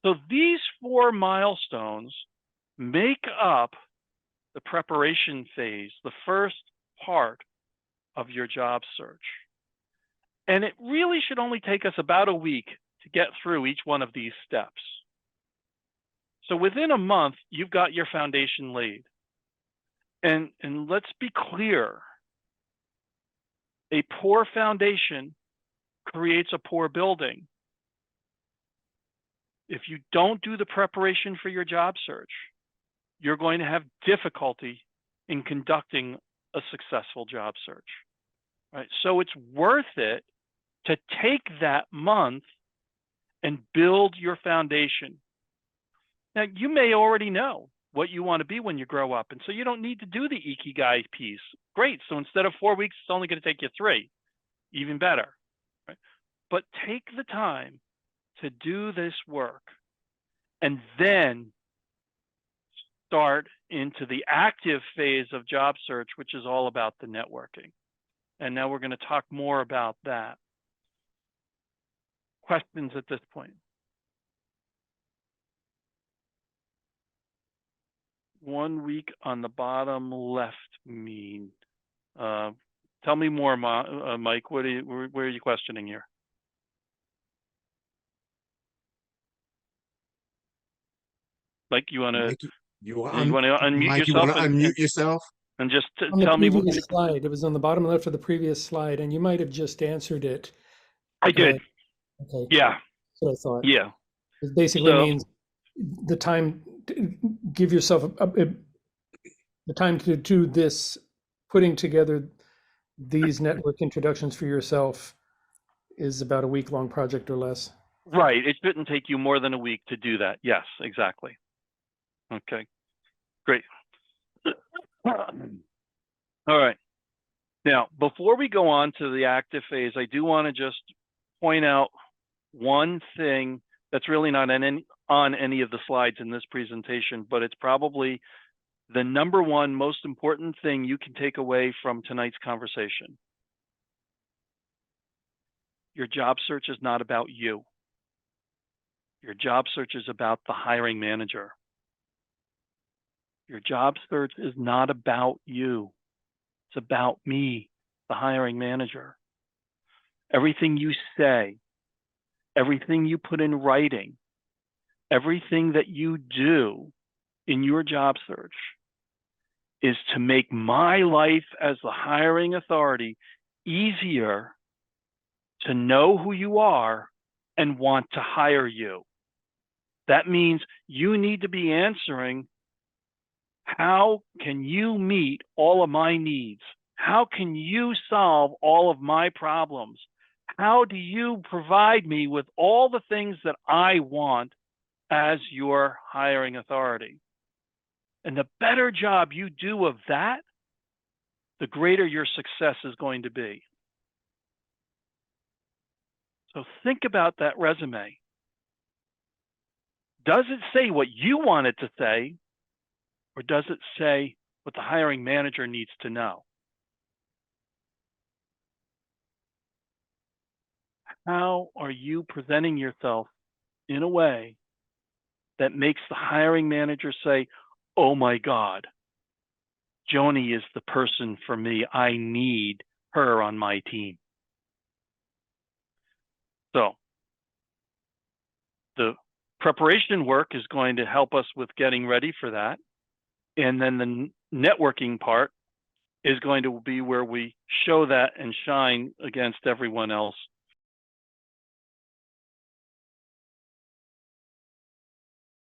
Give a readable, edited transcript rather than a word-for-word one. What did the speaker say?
So these 4 milestones make up the preparation phase, the first part of your job search. And it really should only take us about a week to get through each one of these steps. So within a month, you've got your foundation laid. And let's be clear, a poor foundation creates a poor building. If you don't do the preparation for your job search, you're going to have difficulty in conducting a successful job search, right? So it's worth it to take that month and build your foundation. Now, you may already know what you want to be when you grow up, and so you don't need to do the Ikigai piece. Great, so instead of 4 weeks, it's only going to take you 3, even better, right? But take the time to do this work and then start into the active phase of job search, which is all about the networking. And now we're going to talk more about that. Questions at this point? One week on the bottom left mean. Tell me more, Mike. Where are you questioning here? Mike, you want to unmute yourself? Unmute yourself and just tell me what slide. It was on the bottom left of the previous slide, and you might have just answered it. I did. Okay. Yeah. That's what I thought. Yeah. It basically means the time. Give yourself the time to do this, putting together these network introductions for yourself is about a week-long project or less. Right. It shouldn't take you more than a week to do that. Yes, exactly. Okay, great. All right. Now, before we go on to the active phase, I do want to just point out one thing that's really not on any of the slides in this presentation, but it's probably the #1 most important thing you can take away from tonight's conversation. Your job search is not about you. Your job search is about the hiring manager. Your job search is not about you. It's about me, the hiring manager. Everything you say, everything you put in writing, everything that you do in your job search is to make my life as the hiring authority easier to know who you are and want to hire you. That means you need to be answering, how can you meet all of my needs? How can you solve all of my problems? How do you provide me with all the things that I want as your hiring authority? And the better job you do of that, the greater your success is going to be. So think about that resume. Does it say what you want it to say, or does it say what the hiring manager needs to know? How are you presenting yourself in a way that makes the hiring manager say, oh my God, Joni is the person for me. I need her on my team. So the preparation work is going to help us with getting ready for that. And then the networking part is going to be where we show that and shine against everyone else